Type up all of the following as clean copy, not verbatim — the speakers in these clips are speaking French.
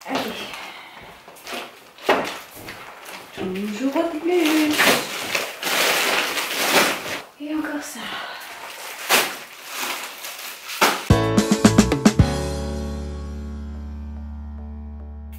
Allez. Toujours plus. Et encore ça.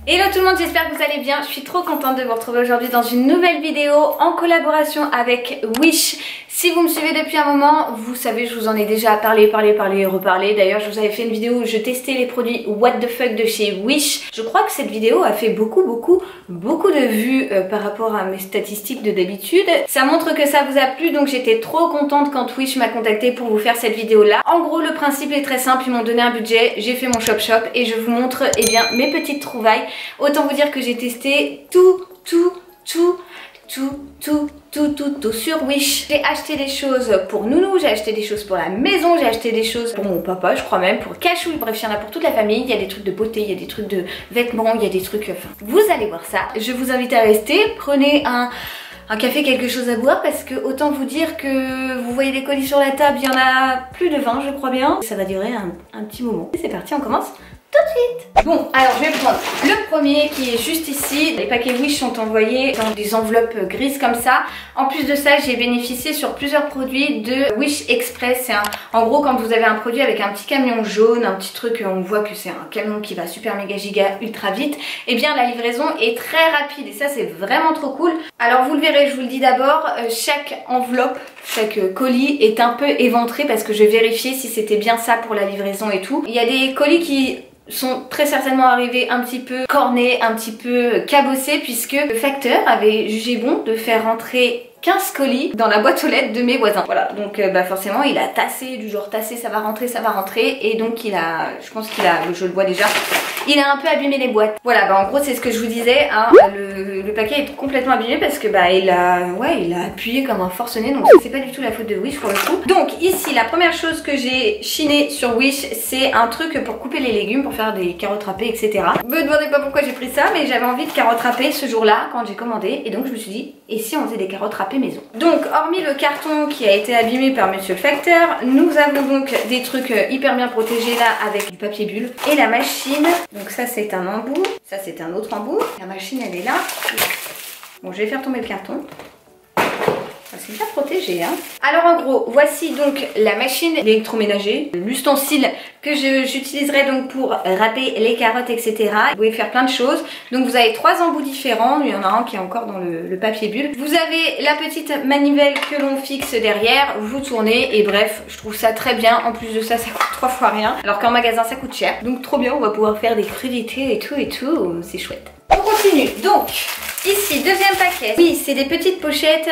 Hello tout le monde, j'espère que vous allez bien. Je suis trop contente de vous retrouver aujourd'hui dans une nouvelle vidéo en collaboration avec Wish. Si vous me suivez depuis un moment, vous savez, je vous en ai déjà parlé, reparlé. D'ailleurs, je vous avais fait une vidéo où je testais les produits What the fuck de chez Wish. Je crois que cette vidéo a fait beaucoup de vues par rapport à mes statistiques de d'habitude. Ça montre que ça vous a plu, donc j'étais trop contente quand Wish m'a contacté pour vous faire cette vidéo là. En gros, le principe est très simple, ils m'ont donné un budget, j'ai fait mon shop et je vous montre mes petites trouvailles. Autant vous dire que j'ai testé tout sur Wish. J'ai acheté des choses pour Nounou, j'ai acheté des choses pour la maison, j'ai acheté des choses pour mon papa, je crois même, pour Cachou, bref, il y en a pour toute la famille. Il y a des trucs de beauté, il y a des trucs de vêtements, il y a des trucs... Enfin, vous allez voir ça. Je vous invite à rester, prenez un café, quelque chose à boire, parce que autant vous dire que vous voyez les colis sur la table, il y en a plus de 20 je crois bien. Ça va durer un petit moment. Et c'est parti, on commence tout de suite. Bon, alors je vais prendre le premier qui est juste ici. Les paquets Wish sont envoyés dans des enveloppes grises comme ça. En plus de ça, j'ai bénéficié sur plusieurs produits de Wish Express. C'est en gros, quand vous avez un produit avec un petit camion jaune, un petit truc, on voit que c'est un camion qui va super méga giga ultra vite, et bien la livraison est très rapide et ça c'est vraiment trop cool. Alors vous le verrez, je vous le dis d'abord, chaque enveloppe, chaque colis est un peu éventré parce que je vérifiais si c'était bien ça pour la livraison et tout. Il y a des colis qui sont très certainement arrivés un petit peu cornés, un petit peu cabossés, puisque le facteur avait jugé bon de faire rentrer 15 colis dans la boîte aux lettres de mes voisins. Voilà, donc forcément il a tassé, du genre tassé, ça va rentrer, et donc il a, je pense qu'il a, je le vois déjà, il a un peu abîmé les boîtes. Voilà, en gros c'est ce que je vous disais, hein, le paquet est complètement abîmé parce que il a appuyé comme un forcené, donc c'est pas du tout la faute de Wish pour le coup. Donc ici la première chose que j'ai chiné sur Wish, c'est un truc pour couper les légumes, pour faire des carottes râpées, etc. Me demandez pas pourquoi j'ai pris ça, mais j'avais envie de carottes râpées ce jour-là quand j'ai commandé, et donc je me suis dit, et si on faisait des carottes râpées maison. Donc hormis le carton qui a été abîmé par monsieur le facteur, nous avons donc des trucs hyper bien protégés là avec du papier bulle et la machine. Donc ça c'est un embout, ça c'est un autre embout. La machine elle est là. Bon, je vais faire tomber le carton. C'est bien protégé, hein. Alors en gros, voici donc la machine électroménager, l'ustensile que j'utiliserai donc pour râper les carottes, etc. Vous pouvez faire plein de choses. Donc vous avez 3 embouts différents, il y en a un qui est encore dans le papier bulle. Vous avez la petite manivelle que l'on fixe derrière, vous tournez et bref, je trouve ça très bien. En plus de ça, ça coûte 3 fois rien, alors qu'en magasin ça coûte cher. Donc trop bien, on va pouvoir faire des crudités et tout, c'est chouette. On continue, donc... Ici, deuxième paquet. Oui, c'est des petites pochettes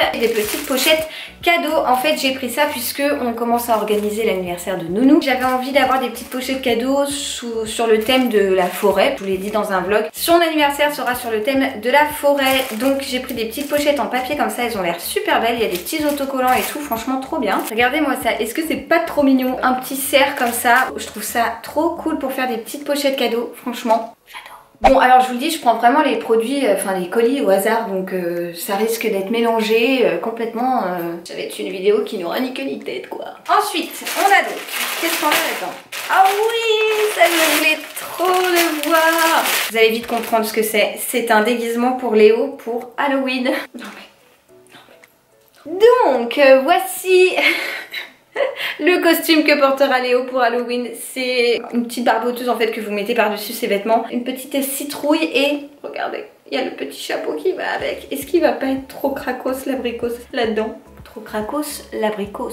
cadeaux. En fait, j'ai pris ça puisque on commence à organiser l'anniversaire de Nounou. J'avais envie d'avoir des petites pochettes cadeaux sur le thème de la forêt. Je vous l'ai dit dans un vlog. Son anniversaire sera sur le thème de la forêt. Donc, j'ai pris des petites pochettes en papier comme ça. Elles ont l'air super belles. Il y a des petits autocollants et tout. Franchement, trop bien. Regardez-moi ça. Est-ce que c'est pas trop mignon? Un petit cerf comme ça. Je trouve ça trop cool pour faire des petites pochettes cadeaux. Franchement, j'adore. Bon, alors je vous le dis, je prends vraiment les produits, les colis au hasard, donc ça risque d'être mélangé complètement. Ça va être une vidéo qui n'aura ni queue ni tête, quoi. Ensuite, on a donc, qu'est-ce qu'on a là-dedans? Ah oui, ça je voulais trop le voir. Vous allez vite comprendre ce que c'est. C'est un déguisement pour Léo pour Halloween. Donc, voici... le costume que portera Léo pour Halloween. C'est une petite barboteuse en fait que vous mettez par-dessus ses vêtements. Une petite citrouille et regardez, il y a le petit chapeau qui va avec. Est-ce qu'il va pas être trop cracos l'abricot là-dedans? Trop cracos l'abricot.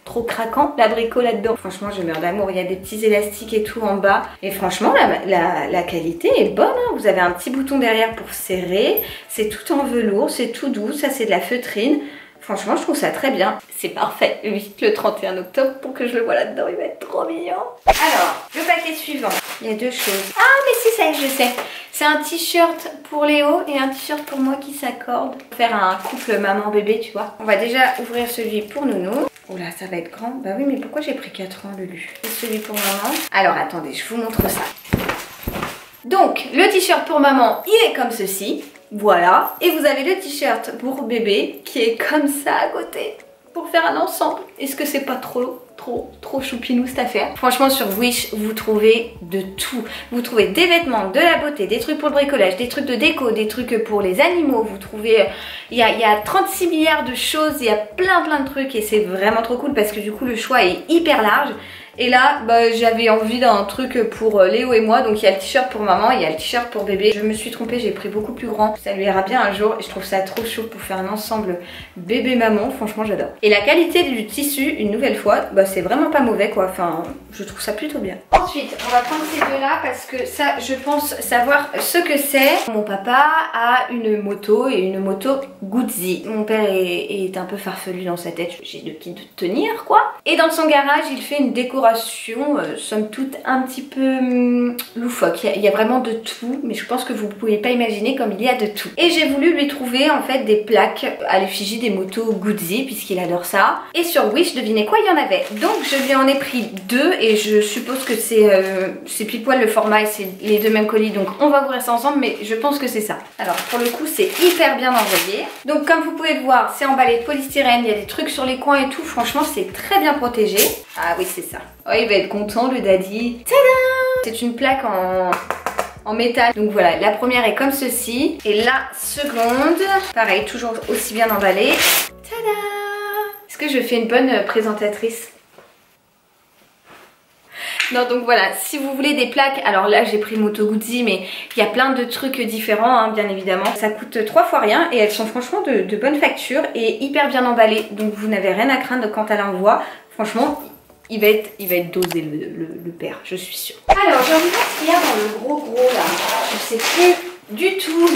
Trop craquant l'abricot là-dedans. Franchement je meurs d'amour, il y a des petits élastiques et tout en bas. Et franchement la qualité est bonne, hein. Vous avez un petit bouton derrière pour serrer. C'est tout en velours, c'est tout doux, ça c'est de la feutrine. Franchement, je trouve ça très bien. C'est parfait. Vite le 31 octobre pour que je le vois là-dedans. Il va être trop mignon. Alors, le paquet suivant. Il y a 2 choses. Ah, mais si, ça y est, je sais. C'est un t-shirt pour Léo et un t-shirt pour moi qui s'accordent. Faire un couple maman-bébé, tu vois. On va déjà ouvrir celui pour Nounou. Oh là, ça va être grand. Bah oui, mais pourquoi j'ai pris 4 ans, Lulu? C'est celui pour maman. Alors, attendez, je vous montre ça. Donc, le t-shirt pour maman, il est comme ceci. Voilà, et vous avez le t-shirt pour bébé qui est comme ça à côté pour faire un ensemble. Est-ce que c'est pas trop trop choupinou cette affaire. Franchement sur Wish vous trouvez de tout. Vous trouvez des vêtements, de la beauté, des trucs pour le bricolage, des trucs de déco, des trucs pour les animaux. Vous trouvez, il y a 36 milliards de choses, il y a plein de trucs et c'est vraiment trop cool parce que du coup le choix est hyper large. Et là, bah, j'avais envie d'un truc pour Léo et moi. Donc il y a le t-shirt pour maman, il y a le t-shirt pour bébé. Je me suis trompée, j'ai pris beaucoup plus grand. Ça lui ira bien un jour. Et je trouve ça trop chaud pour faire un ensemble bébé-maman. Franchement, j'adore. Et la qualité du tissu, une nouvelle fois, bah, c'est vraiment pas mauvais quoi. Enfin, je trouve ça plutôt bien. Ensuite, on va prendre ces deux-là parce que ça, je pense savoir ce que c'est. Mon papa a une moto et une moto Guzzi. Mon père est un peu farfelu dans sa tête. J'ai de qui tenir quoi. Et dans son garage, il fait une décoration somme toute un petit peu loufoque. Il y a vraiment de tout, mais je pense que vous pouvez pas imaginer comme il y a de tout. Et j'ai voulu lui trouver en fait des plaques à l'effigie des motos Guzzi puisqu'il adore ça. Et sur Wish, devinez quoi, il y en avait. Donc je lui en ai pris deux et je suppose que c'est pile poil le format et c'est les deux mêmes colis. Donc on va ouvrir ça ensemble, mais je pense que c'est ça. Alors pour le coup, c'est hyper bien envoyé. Donc comme vous pouvez le voir, c'est emballé de polystyrène. Il y a des trucs sur les coins et tout. Franchement, c'est très bien protégé. Ah oui, c'est ça. Oh, il va être content le daddy. Tada! C'est une plaque en métal. Donc voilà, la première est comme ceci. Et la seconde, pareil, toujours aussi bien emballée. Tada! Est-ce que je fais une bonne présentatrice? Non, donc voilà, si vous voulez des plaques, alors là j'ai pris Moto Guzzi, mais il y a plein de trucs différents, hein, bien évidemment. Ça coûte 3 fois rien et elles sont franchement de bonne facture et hyper bien emballées. Donc vous n'avez rien à craindre quand à l'envoi. Franchement, il va être dosé le père, je suis sûre. Alors, j'ai envie de voir ce qu'il y a dans le gros là. Je sais plus du tout.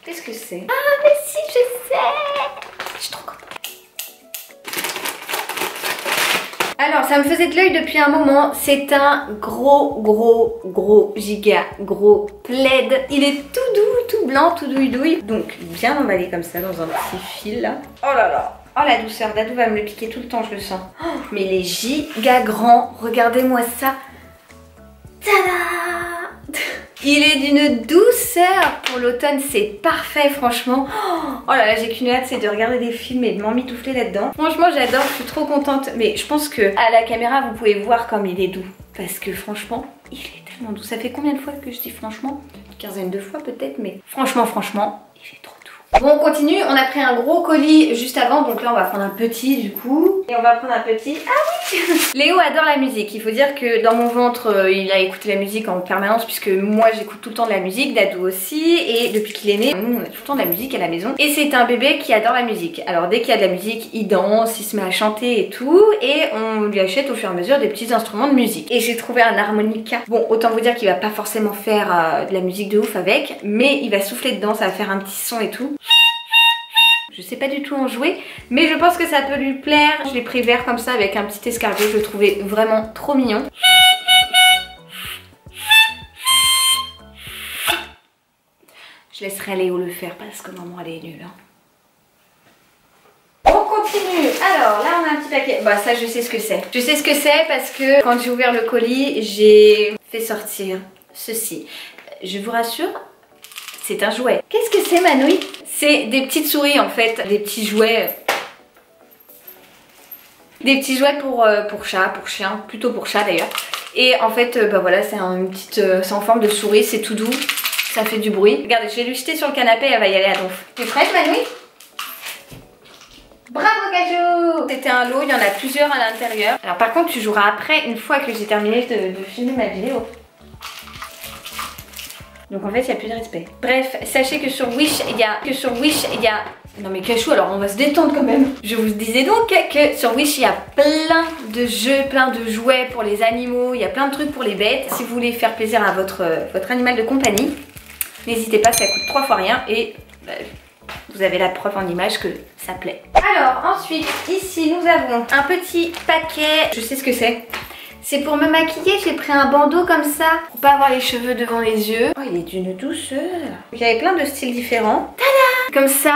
Qu'est-ce que c'est? Ah, mais si, je sais! Je suis trop contente. Alors, ça me faisait de l'œil depuis un moment. C'est un gros giga gros plaid. Il est tout doux, tout blanc, tout douille. Donc, bien emballé comme ça dans un petit fil là. Oh là là! Oh la douceur, Dadou va me le piquer tout le temps, je le sens. Oh, mais il est giga grand, regardez-moi ça. Tada! Il est d'une douceur pour l'automne, c'est parfait franchement. Oh là là, j'ai qu'une hâte, c'est de regarder des films et de m'emmitoufler là-dedans. Franchement, j'adore, je suis trop contente. Mais je pense que à la caméra, vous pouvez voir comme il est doux. Parce que franchement, il est tellement doux. Ça fait combien de fois que je dis franchement? Une quinzaine de fois peut-être, mais franchement, il est trop doux. Bon, on continue, on a pris un gros colis juste avant, donc là on va prendre un petit du coup. Et on va prendre un petit... Ah oui! Léo adore la musique, il faut dire que dans mon ventre, il a écouté la musique en permanence puisque moi j'écoute tout le temps de la musique, Dadou aussi, et depuis qu'il est né, nous on a tout le temps de la musique à la maison. Et c'est un bébé qui adore la musique. Alors dès qu'il y a de la musique, il danse, il se met à chanter et tout, et on lui achète au fur et à mesure des petits instruments de musique. Et j'ai trouvé un harmonica. Bon, autant vous dire qu'il va pas forcément faire de la musique de ouf avec, mais il va souffler dedans, ça va faire un petit son et tout. Je sais pas du tout en jouer, mais je pense que ça peut lui plaire. Je l'ai pris vert comme ça avec un petit escargot, je le trouvais vraiment trop mignon. Je laisserai Léo le faire parce que maman elle est nulle. Hein. On continue. Alors là on a un petit paquet. Bah ça je sais ce que c'est. Je sais ce que c'est parce que quand j'ai ouvert le colis, j'ai fait sortir ceci. Je vous rassure, c'est un jouet. Qu'est-ce que c'est Manouille? C'est des petites souris en fait, des petits jouets. Des petits jouets pour chat, pour chien, plutôt pour chat d'ailleurs. Et en fait, bah voilà, c'est c'est en forme de souris, c'est tout doux, ça fait du bruit. Regardez, je vais lui jeter sur le canapé, elle va y aller à donf. Tu es prête Manouille? Bravo Cajou! C'était un lot, il y en a plusieurs à l'intérieur. Alors par contre, tu joueras après, une fois que j'ai terminé de filmer ma vidéo. Donc en fait il n'y a plus de respect. Bref, sachez que sur Wish il y a... Non mais Cachou, alors on va se détendre quand même. Je vous disais donc que sur Wish il y a plein de jeux, plein de jouets pour les animaux, il y a plein de trucs pour les bêtes. Si vous voulez faire plaisir à votre animal de compagnie, n'hésitez pas, ça coûte 3 fois rien et bah, vous avez la preuve en image que ça plaît. Alors ensuite, ici nous avons un petit paquet, je sais ce que c'est. C'est pour me maquiller, j'ai pris un bandeau comme ça pour pas avoir les cheveux devant les yeux. Oh, il est d'une douceur. Il y avait plein de styles différents. Tada! Comme ça,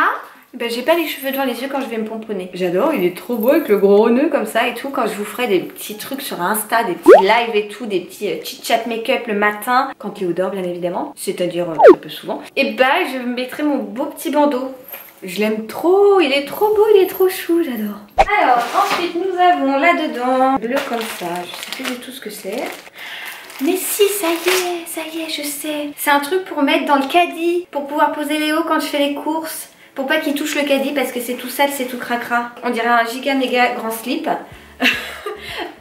ben, j'ai pas les cheveux devant les yeux quand je vais me pomponner. J'adore, il est trop beau avec le gros nœud comme ça et tout. Quand je vous ferai des petits trucs sur Insta, des petits lives et tout, des petits chit-chat make-up le matin, quand Léo dort bien évidemment, c'est-à-dire un peu souvent. Et bah je mettrai mon beau petit bandeau Je l'aime trop, il est trop beau, il est trop chou, j'adore. Alors ensuite nous avons là-dedans, bleu comme ça, je sais plus du tout ce que c'est. Mais si, ça y est, je sais. C'est un truc pour mettre dans le caddie, pour pouvoir poser Léo quand je fais les courses. Pour pas qu'il touche le caddie parce que c'est tout sale, c'est tout cracra. On dirait un giga méga grand slip.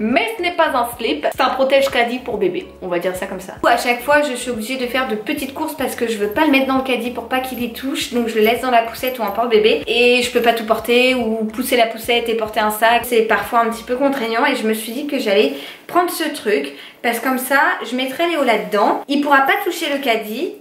Mais ce n'est pas un slip, c'est un protège caddie pour bébé, on va dire ça comme ça. À chaque fois je suis obligée de faire de petites courses parce que je veux pas le mettre dans le caddie pour pas qu'il y touche. Donc je le laisse dans la poussette ou en porte-bébé. Et je peux pas tout porter ou pousser la poussette et porter un sac. C'est parfois un petit peu contraignant et je me suis dit que j'allais prendre ce truc. Parce que comme ça, je mettrai Léo là-dedans. Il pourra pas toucher le caddie.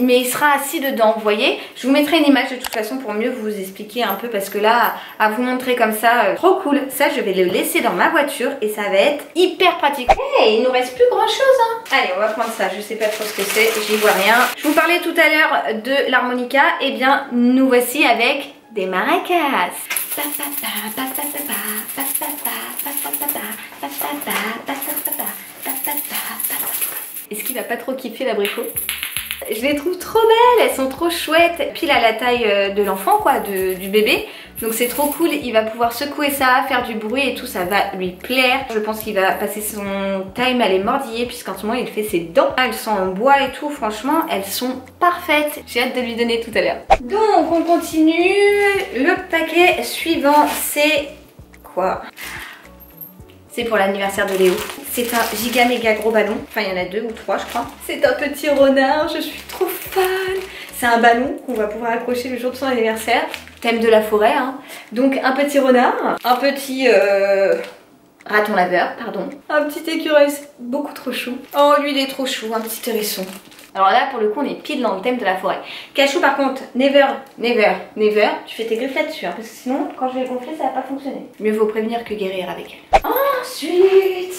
Mais il sera assis dedans, vous voyez. Je vous mettrai une image de toute façon pour mieux vous expliquer un peu parce que là, à vous montrer comme ça, trop cool. Ça, je vais le laisser dans ma voiture et ça va être hyper pratique. Hey, il nous reste plus grand chose, hein. Allez, on va prendre ça. Je sais pas trop ce que c'est, j'y vois rien. Je vous parlais tout à l'heure de l'harmonica. Eh bien, nous voici avec des maracas. Est-ce qu'il va pas trop kiffer l'abricot? Je les trouve trop belles, elles sont trop chouettes. Pile à la taille de l'enfant quoi, du bébé. Donc c'est trop cool, il va pouvoir secouer ça, faire du bruit et tout, ça va lui plaire. Je pense qu'il va passer son time à les mordiller puisqu'en ce moment il fait ses dents. Elles sont en bois et tout, franchement elles sont parfaites. J'ai hâte de lui donner tout à l'heure. Donc on continue. Le paquet suivant c'est quoi? C'est pour l'anniversaire de Léo. C'est un giga méga gros ballon. Enfin, il y en a 2 ou 3, je crois. C'est un petit renard, je suis trop fan. C'est un ballon qu'on va pouvoir accrocher le jour de son anniversaire. Thème de la forêt, hein. Donc, un petit renard. Un petit raton laveur, pardon. Un petit écureuil, c'est beaucoup trop chou. Oh, lui, il est trop chou, un petit hérisson. Alors là, pour le coup, on est pile dans le thème de la forêt. Cachou, par contre, never, tu fais tes griffes là-dessus, hein, parce que sinon, quand je vais gonfler, ça va pas fonctionner. Mieux vaut prévenir que guérir avec elle. Ensuite,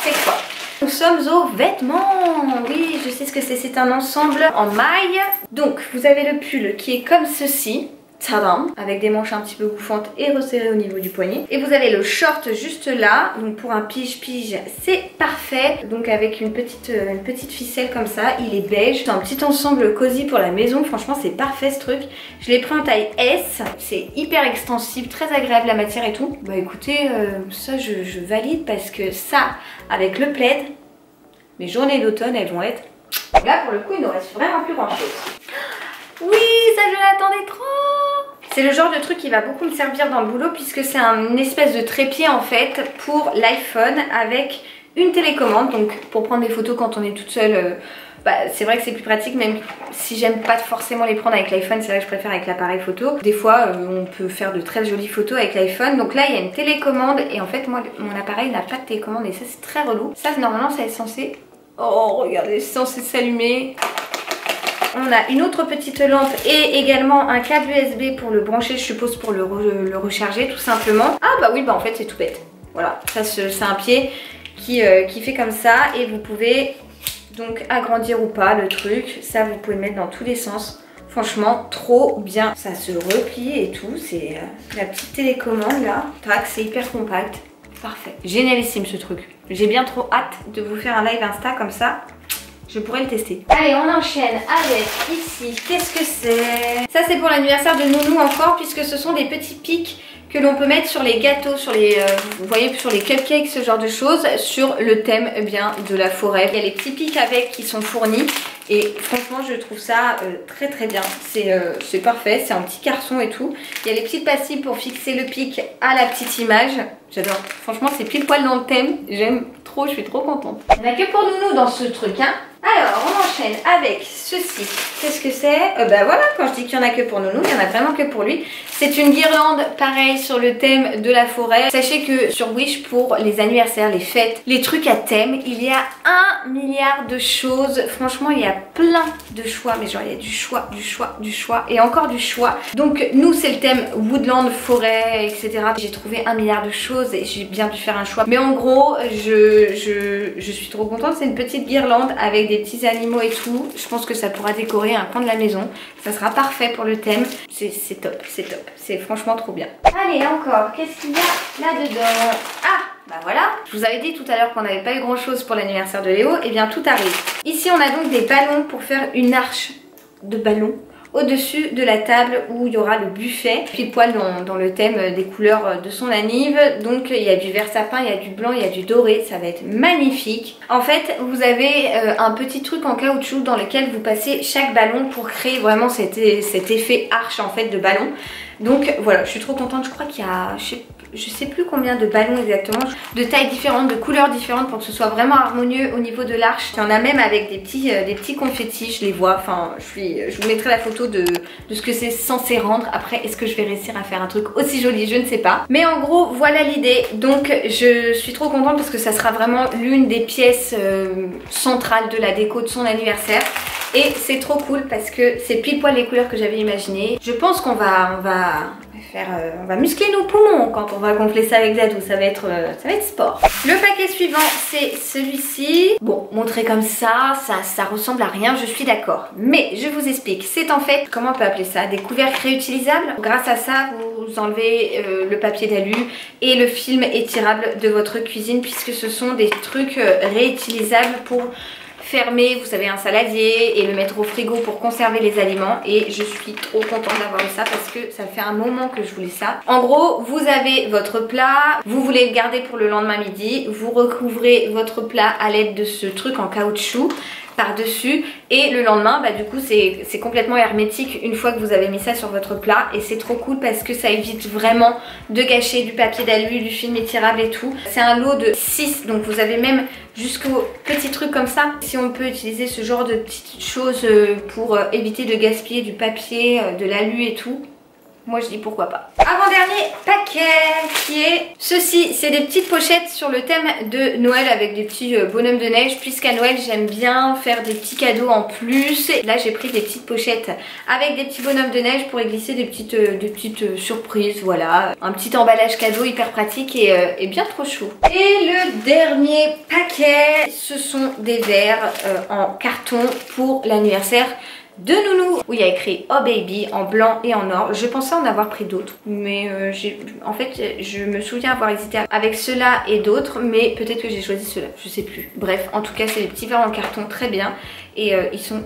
c'est quoi? Nous sommes aux vêtements. Oui, je sais ce que c'est. C'est un ensemble en maille. Donc, vous avez le pull qui est comme ceci. Tadam, avec des manches un petit peu bouffantes et resserrées au niveau du poignet. Et vous avez le short juste là, donc pour un pige-pige c'est parfait. Donc avec une petite ficelle comme ça, il est beige. C'est un petit ensemble cosy pour la maison, franchement c'est parfait ce truc. Je l'ai pris en taille S, c'est hyper extensible, très agréable la matière et tout. Bah écoutez, ça je valide parce que ça, avec le plaid, mes journées d'automne elles vont être... Là pour le coup il ne reste vraiment plus grand chose. Oui, ça je l'attendais trop. C'est le genre de truc qui va beaucoup me servir dans le boulot puisque c'est une espèce de trépied en fait pour l'iPhone avec une télécommande. Donc pour prendre des photos quand on est toute seule, c'est vrai que c'est plus pratique, même si j'aime pas forcément les prendre avec l'iPhone, c'est vrai que je préfère avec l'appareil photo. Des fois on peut faire de très jolies photos avec l'iPhone. Donc là il y a une télécommande et en fait moi mon appareil n'a pas de télécommande et ça c'est très relou. Ça normalement ça est censé... Oh regardez, c'est censé s'allumer. On a une autre petite lampe et également un câble USB pour le brancher, je suppose pour le recharger tout simplement. Ah bah oui, bah en fait c'est tout bête. Voilà, ça c'est un pied qui fait comme ça et vous pouvez donc agrandir ou pas le truc. Ça vous pouvez le mettre dans tous les sens. Franchement trop bien. Ça se replie et tout, c'est la petite télécommande là. Tac, c'est hyper compact. Parfait. Génialissime ce truc. J'ai bien trop hâte de vous faire un live Insta comme ça. Je pourrais le tester. Allez, on enchaîne avec ici. Qu'est-ce que c'est? Ça, c'est pour l'anniversaire de Nounou encore, puisque ce sont des petits pics que l'on peut mettre sur les gâteaux, sur les, vous voyez, sur les cupcakes, ce genre de choses, sur le thème bien de la forêt. Il y a les petits pics avec qui sont fournis. Et franchement, je trouve ça très très bien. C'est parfait, c'est un petit carton et tout. Il y a les petites pastilles pour fixer le pic à la petite image. J'adore. Franchement, c'est pile poil dans le thème. J'aime trop, je suis trop contente. Il n'y en a que pour Nounou dans ce truc, hein. Alors, on enchaîne avec ceci. Qu'est-ce que c'est? Bah voilà, quand je dis qu'il n'y en a que pour Nounou, il n'y en a vraiment que pour lui. C'est une guirlande, pareil, sur le thème de la forêt. Sachez que sur Wish, pour les anniversaires, les fêtes, les trucs à thème, il y a 1 milliard de choses. Franchement, il y a plein de choix. Mais genre, il y a du choix et encore du choix. Donc, nous, c'est le thème woodland, forêt, etc. J'ai trouvé 1 milliard de choses et j'ai bien dû faire un choix. Mais en gros, je suis trop contente. C'est une petite guirlande avec des petits animaux et tout. Je pense que ça pourra décorer un coin de la maison. Ça sera parfait pour le thème. C'est top, c'est top. C'est franchement trop bien. Allez, encore, qu'est-ce qu'il y a là-dedans? Ah, bah voilà. Je vous avais dit tout à l'heure qu'on n'avait pas eu grand chose pour l'anniversaire de Léo. Et bien tout arrive. Ici, on a donc des ballons pour faire une arche de ballon au-dessus de la table où il y aura le buffet, pile poil dans le thème des couleurs de son anniv. Donc il y a du vert sapin, il y a du blanc, il y a du doré, ça va être magnifique. En fait vous avez un petit truc en caoutchouc dans lequel vous passez chaque ballon pour créer vraiment cet effet arche en fait de ballon. Donc voilà, je suis trop contente. Je crois qu'il y a, je sais plus combien de ballons exactement, de tailles différentes, de couleurs différentes pour que ce soit vraiment harmonieux au niveau de l'arche. Il y en a même avec des petits confettis, je les vois. Enfin, je vous mettrai la photo de ce que c'est censé rendre. Après, est-ce que je vais réussir à faire un truc aussi joli? Je ne sais pas. Mais en gros, voilà l'idée. Donc je suis trop contente parce que ça sera vraiment l'une des pièces centrales de la déco de son anniversaire. Et c'est trop cool parce que c'est pile poil les couleurs que j'avais imaginées. Je pense qu'on va muscler nos poumons quand on va gonfler ça avec Zadou. Ça va être sport. Le paquet suivant, c'est celui-ci. Bon, montré comme ça ressemble à rien, je suis d'accord. Mais je vous explique. C'est en fait, comment on peut appeler ça? Des couvercles réutilisables. Grâce à ça, vous enlevez le papier d'alu et le film étirable de votre cuisine puisque ce sont des trucs réutilisables pour fermer, vous savez, un saladier et le mettre au frigo pour conserver les aliments. Et je suis trop contente d'avoir eu ça parce que ça fait un moment que je voulais ça. En gros, vous avez votre plat, vous voulez le garder pour le lendemain midi, vous recouvrez votre plat à l'aide de ce truc en caoutchouc par-dessus et le lendemain bah du coup c'est complètement hermétique une fois que vous avez mis ça sur votre plat et c'est trop cool parce que ça évite vraiment de gâcher du papier d'alu, du film étirable et tout. C'est un lot de 6 donc vous avez même jusqu'aux petits trucs comme ça. Si on peut utiliser ce genre de petites choses pour éviter de gaspiller du papier, de l'alu et tout, moi je dis pourquoi pas. Avant-dernier paquet qui est ceci, c'est des petites pochettes sur le thème de Noël avec des petits bonhommes de neige puisqu'à Noël j'aime bien faire des petits cadeaux en plus. Là j'ai pris des petites pochettes avec des petits bonhommes de neige pour y glisser des petites surprises, voilà. Un petit emballage cadeau hyper pratique et bien trop chou. Et le dernier paquet, ce sont des verres en carton pour l'anniversaire de Nounou où il y a écrit Oh Baby en blanc et en or. Je pensais en avoir pris d'autres mais en fait je me souviens avoir hésité avec ceux-là et d'autres mais peut-être que j'ai choisi ceux-là, je sais plus. Bref, en tout cas c'est des petits verres en carton très bien et ils sont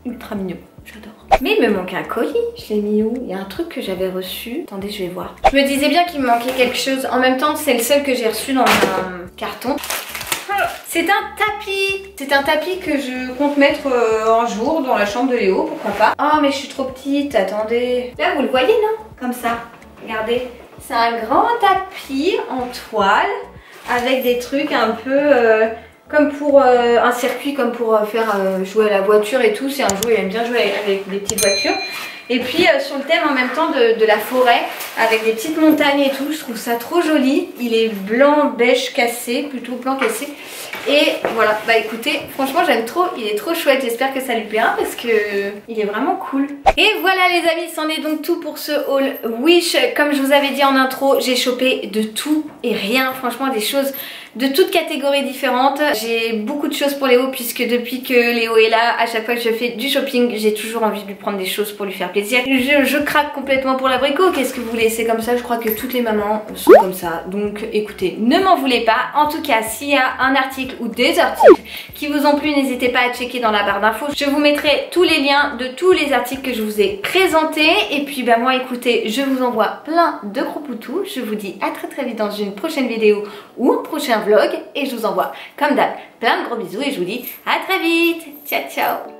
ultra mignons, j'adore. Mais il me manque un colis, je l'ai mis où? Il y a un truc que j'avais reçu, attendez je vais voir. Je me disais bien qu'il me manquait quelque chose, en même temps c'est le seul que j'ai reçu dans un carton. C'est un tapis. C'est un tapis que je compte mettre un jour dans la chambre de Léo, pourquoi pas. Oh mais je suis trop petite, attendez. Là vous le voyez non? Comme ça, regardez. C'est un grand tapis en toile avec des trucs un peu comme pour un circuit, comme pour faire jouer à la voiture et tout. C'est un jouet, il aime bien jouer avec des petites voitures. Et puis sur le thème en même temps de la forêt avec des petites montagnes et tout, je trouve ça trop joli. Il est blanc beige cassé, plutôt blanc cassé. Et voilà, bah écoutez, franchement j'aime trop, il est trop chouette, j'espère que ça lui plaira parce que il est vraiment cool. Et voilà les amis, c'en est donc tout pour ce haul Wish. Comme je vous avais dit en intro, j'ai chopé de tout et rien, franchement des choses de toutes catégories différentes. J'ai beaucoup de choses pour Léo puisque depuis que Léo est là, à chaque fois que je fais du shopping, j'ai toujours envie de lui prendre des choses pour lui faire plaisir. Je craque complètement pour l'abricot, qu'est-ce que vous voulez, c'est comme ça, je crois que toutes les mamans sont comme ça. Donc écoutez, ne m'en voulez pas. En tout cas, s'il y a un article ou des articles qui vous ont plu, n'hésitez pas à checker dans la barre d'infos. Je vous mettrai tous les liens de tous les articles que je vous ai présentés. Et puis bah moi écoutez, je vous envoie plein de gros poutous. Je vous dis à très vite dans une prochaine vidéo ou un prochain vlog et je vous envoie comme d'hab plein de gros bisous et je vous dis à très vite. Ciao ciao.